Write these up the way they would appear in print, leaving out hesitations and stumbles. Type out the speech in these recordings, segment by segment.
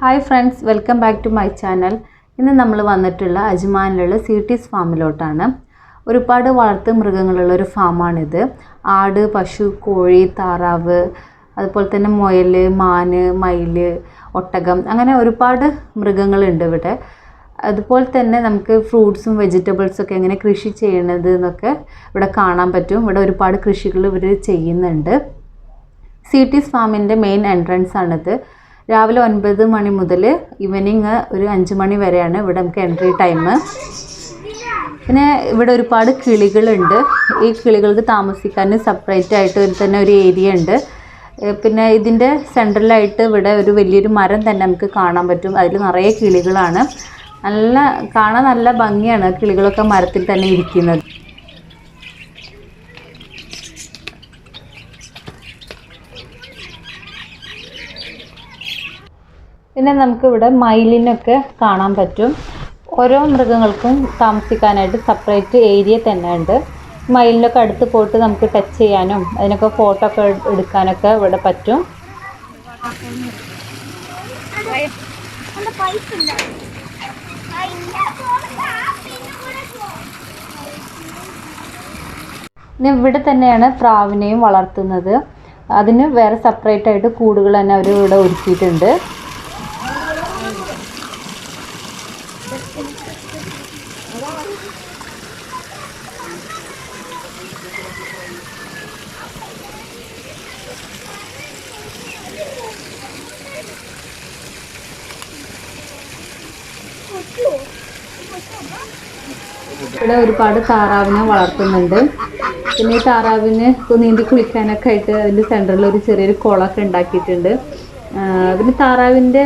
Hi friends, welcome back to my channel. ഇന്ന് നമ്മൾ വന്നിട്ടുള്ള അജ്മാനിലുള്ള സീറ്റീസ് ഫാമിലോട്ടാണ്. ഒരുപാട് വളർത്തു മൃഗങ്ങളുള്ളൊരു ഫാമാണിത്. ആട്, പശു, കോഴി, താറാവ്, അതുപോലെ തന്നെ മുയൽ, മാന്, മയിൽ, ഒട്ടകം, അങ്ങനെ ഒരുപാട് മൃഗങ്ങളുണ്ട് ഇവിടെ. അതുപോലെ തന്നെ നമുക്ക് ഫ്രൂട്ട്സും വെജിറ്റബിൾസൊക്കെ എങ്ങനെ കൃഷി ചെയ്യണത് എന്നൊക്കെ ഇവിടെ കാണാൻ പറ്റും. ഇവിടെ ഒരുപാട് കൃഷികൾ ഇവർ ചെയ്യുന്നുണ്ട്. സീറ്റീസ് ഫാമിൻ്റെ മെയിൻ എൻട്രൻസ് ആണിത്. രാവിലെ 9 മണി മുതൽ ഈവനിങ് ഒരു 5 മണി വരെയാണ് ഇവിടെ നമുക്ക് എൻട്രി ടൈം. പിന്നെ ഇവിടെ ഒരുപാട് കിളികളുണ്ട്. ഈ കിളികൾക്ക് താമസിക്കാൻ സെപ്പറേറ്റ് ആയിട്ട് തന്നെ ഒരു ഏരിയ ഉണ്ട്. പിന്നെ ഇതിൻ്റെ സെൻട്രലായിട്ട് ഇവിടെ ഒരു വലിയൊരു മരം തന്നെ നമുക്ക് കാണാൻ പറ്റും. അതിൽ നിറയെ കിളികളാണ്. കാണാൻ നല്ല ഭംഗിയാണ് കിളികളൊക്കെ മരത്തിൽ തന്നെ ഇരിക്കുന്നത്. പിന്നെ നമുക്കിവിടെ മയിലിനൊക്കെ കാണാൻ പറ്റും. ഓരോ മൃഗങ്ങൾക്കും താമസിക്കാനായിട്ട് സെപ്പറേറ്റ് ഏരിയ തന്നെ ഉണ്ട്. മയിലിനൊക്കെ അടുത്ത് പോയിട്ട് നമുക്ക് ടച്ച് ചെയ്യാനും അതിനൊക്കെ ഫോട്ടോ ഒക്കെ എടുക്കാനൊക്കെ ഇവിടെ പറ്റും. പിന്നെ ഇവിടെ തന്നെയാണ് പ്രാവിനെയും വളർത്തുന്നത്. അതിന് വേറെ സെപ്പറേറ്റ് ആയിട്ട് കൂടുകൾ തന്നെ അവർ ഇവിടെ ഒരുക്കിയിട്ടുണ്ട്. ഇവിടെ ഒരുപാട് താറാവിനെ വളർത്തുന്നുണ്ട്. പിന്നെ ഈ താറാവിന് നീന്തി കുളിക്കാനൊക്കെ ആയിട്ട് അതിൻ്റെ സെൻറ്ററിൽ ഒരു ചെറിയൊരു കുളമൊക്കെ ഉണ്ടാക്കിയിട്ടുണ്ട്. പിന്നെ താറാവിൻ്റെ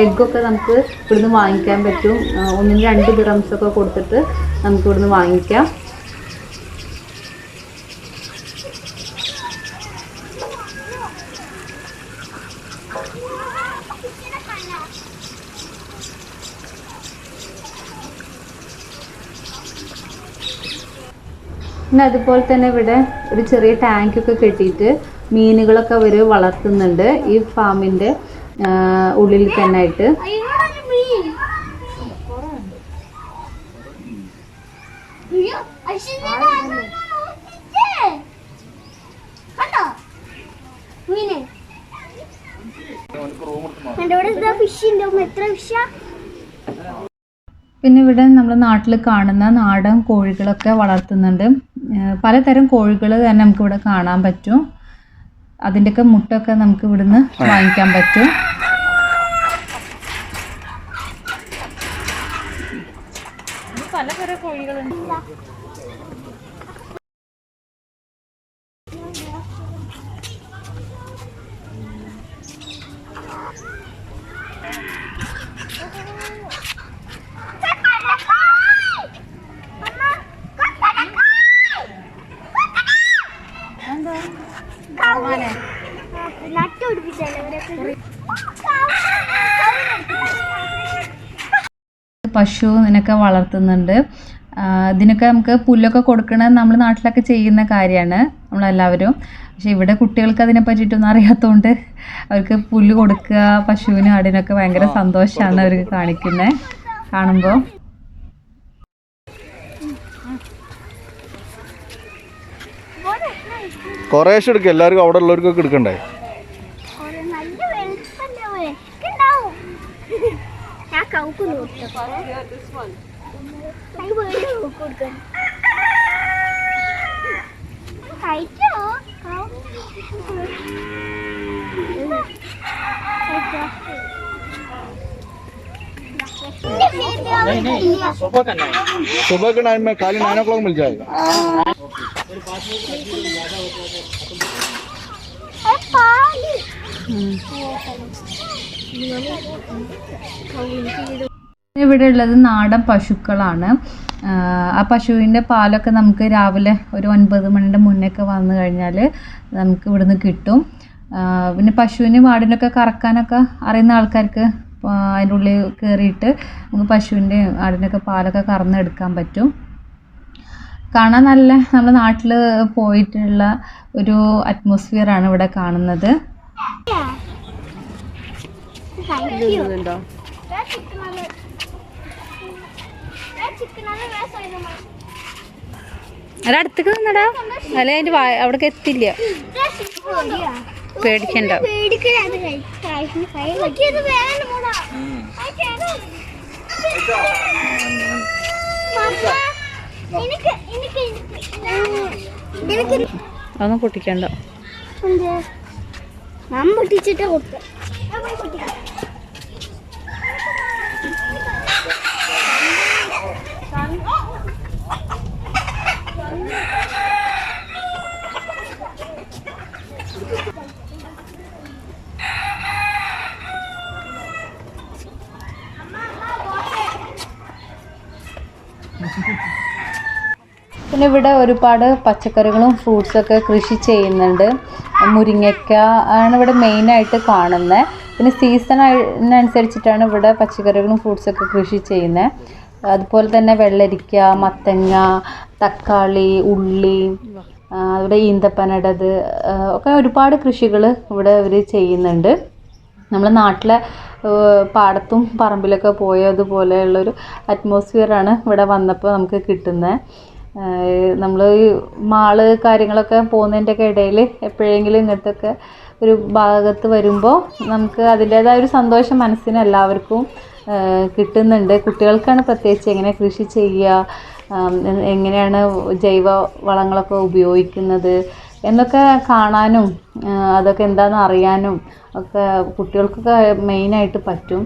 എഗ്ഗൊക്കെ നമുക്ക് ഇവിടുന്ന് വാങ്ങിക്കാൻ പറ്റും. 1-2 ദിറംസൊക്കെ കൊടുത്തിട്ട് നമുക്ക് ഇവിടുന്ന് വാങ്ങിക്കാം. പിന്നെ അതുപോലെ തന്നെ ഇവിടെ ഒരു ചെറിയ ടാങ്കൊക്കെ കെട്ടിയിട്ട് മീനുകളൊക്കെ അവർ വളർത്തുന്നുണ്ട് ഈ ഫാമിൻ്റെ ഉള്ളിൽ തന്നെ ആയിട്ട്. പിന്നെ ഇവിടെ നമ്മുടെ നാട്ടിൽ കാണുന്ന നാടൻ കോഴികളൊക്കെ വളർത്തുന്നുണ്ട്. പലതരം കോഴികൾ തന്നെ നമുക്കിവിടെ കാണാൻ പറ്റും. അതിൻ്റെയൊക്കെ മുട്ടൊക്കെ നമുക്ക് ഇവിടുന്ന് വാങ്ങിക്കാൻ പറ്റും. പലതരം കോഴികളുണ്ട്. പശുവിനൊക്കെ വളർത്തുന്നുണ്ട്. ഇതിനൊക്കെ നമുക്ക് പുല്ലൊക്കെ കൊടുക്കണത് നമ്മുടെ നാട്ടിലൊക്കെ ചെയ്യുന്ന കാര്യമാണ് നമ്മളെല്ലാവരും. പക്ഷെ ഇവിടെ കുട്ടികൾക്ക് അതിനെ പറ്റിയിട്ടൊന്നും അറിയാത്തതുകൊണ്ട് അവർക്ക് പുല്ല് കൊടുക്കുക, പശുവിനും ആടിനൊക്കെ ഭയങ്കര സന്തോഷമാണ് അവർക്ക് കാണിക്കുന്നത് കാണുമ്പോൾ. കുറേശ്ശെ എടുക്കുക, എല്ലാവർക്കും അവിടെ ഉള്ളവർക്കൊക്കെ എടുക്കണ്ടേ. सुबह के टाइम में खाली 9 o'clock मिल जाएगा. ഇവിടെ ഉള്ളത് നാടൻ പശുക്കളാണ്. ആ പശുവിൻ്റെ പാലൊക്കെ നമുക്ക് രാവിലെ ഒരു 9 മണിൻ്റെ മുന്നേയൊക്കെ വന്നു കഴിഞ്ഞാൽ നമുക്ക് ഇവിടുന്ന് കിട്ടും. പിന്നെ പശുവിന് ആടിനൊക്കെ കറക്കാനൊക്കെ അറിയുന്ന ആൾക്കാർക്ക് അതിൻ്റെ ഉള്ളിൽ കയറിയിട്ട് നമുക്ക് പശുവിൻ്റെ ആടിനൊക്കെ പാലൊക്കെ കറന്നെടുക്കാൻ പറ്റും. കാണാൻ നല്ല നമ്മുടെ നാട്ടിൽ പോയിട്ടുള്ള ഒരു അറ്റ്മോസ്ഫിയറാണ് ഇവിടെ കാണുന്നത്. ഇതൊന്നുണ്ടോ? ഒരടുത്തേക്ക് നിന്നടാ, അല്ലെ അതിന്റെ അവിടേക്ക് എത്തില്ല. പേടിക്കണ്ട. അതൊന്നും പൊട്ടിക്കണ്ട. പൊട്ടിച്ചിട്ട് കൊടുത്തു. പിന്നെ ഇവിടെ ഒരുപാട് പച്ചക്കറികളും ഫ്രൂട്ട്സൊക്കെ കൃഷി ചെയ്യുന്നുണ്ട്. മുരിങ്ങയ്ക്ക ആണ് ഇവിടെ മെയിനായിട്ട് കാണുന്നത്. പിന്നെ സീസണിനനുസരിച്ചിട്ടാണ് ഇവിടെ പച്ചക്കറികളും ഫ്രൂട്ട്സൊക്കെ കൃഷി ചെയ്യുന്നത്. അതുപോലെ തന്നെ വെള്ളരിക്ക, മത്തങ്ങ, തക്കാളി, ഉള്ളി, ഇവിടെ ഈന്തപ്പനടത് ഒക്കെ ഒരുപാട് കൃഷികൾ ഇവിടെ ഇവർ ചെയ്യുന്നുണ്ട്. നമ്മളെ നാട്ടിലെ പാടത്തും പറമ്പിലൊക്കെ പോയതുപോലെയുള്ളൊരു അറ്റ്മോസ്ഫിയറാണ് ഇവിടെ വന്നപ്പോൾ നമുക്ക് കിട്ടുന്നത്. നമ്മൾ ഈ മാള് കാര്യങ്ങളൊക്കെ പോകുന്നതിൻ്റെയൊക്കെ ഇടയിൽ എപ്പോഴെങ്കിലും ഇങ്ങനത്തെയൊക്കെ ഒരു ഭാഗത്ത് വരുമ്പോൾ നമുക്ക് അതിൻ്റേതായ ഒരു സന്തോഷം മനസ്സിന് എല്ലാവർക്കും കിട്ടുന്നുണ്ട്. കുട്ടികൾക്കാണ് പ്രത്യേകിച്ച് എങ്ങനെ കൃഷി ചെയ്യുക, എങ്ങനെയാണ് ജൈവ വളങ്ങളൊക്കെ ഉപയോഗിക്കുന്നത് എന്നൊക്കെ കാണാനും അതൊക്കെ എന്താണെന്ന് അറിയാനും ഒക്കെ കുട്ടികൾക്കൊക്കെ മെയിനായിട്ട് പറ്റും.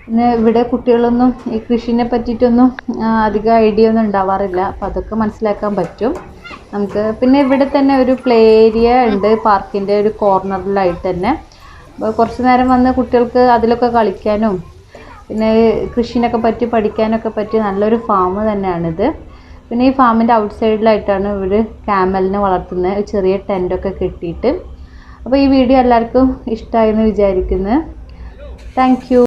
പിന്നെ ഇവിടെ കുട്ടികളൊന്നും ഈ കൃഷിനെ പറ്റിയിട്ടൊന്നും അധികം ഐഡിയ ഒന്നും ഉണ്ടാവാറില്ല. അപ്പോൾ അതൊക്കെ മനസ്സിലാക്കാൻ പറ്റും നമുക്ക്. പിന്നെ ഇവിടെ തന്നെ ഒരു പ്ലേ ഏരിയ ഉണ്ട്, പാർക്കിൻ്റെ ഒരു കോർണറിലായിട്ട് തന്നെ. അപ്പോൾ കുറച്ച് നേരം വന്ന് കുട്ടികൾക്ക് അതിലൊക്കെ കളിക്കാനും പിന്നെ കൃഷിനൊക്കെ പറ്റി പഠിക്കാനൊക്കെ പറ്റിയ നല്ലൊരു ഫാം തന്നെയാണിത്. പിന്നെ ഈ ഫാമിൻ്റെ ഔട്ട് സൈഡിലായിട്ടാണ് ഇവർ ക്യാമലിനെ വളർത്തുന്നത്, ഒരു ചെറിയ ടെൻ്റൊക്കെ കെട്ടിയിട്ട്. അപ്പോൾ ഈ വീഡിയോ എല്ലാവർക്കും ഇഷ്ടമായെന്ന് വിചാരിക്കുന്നു. Thank you.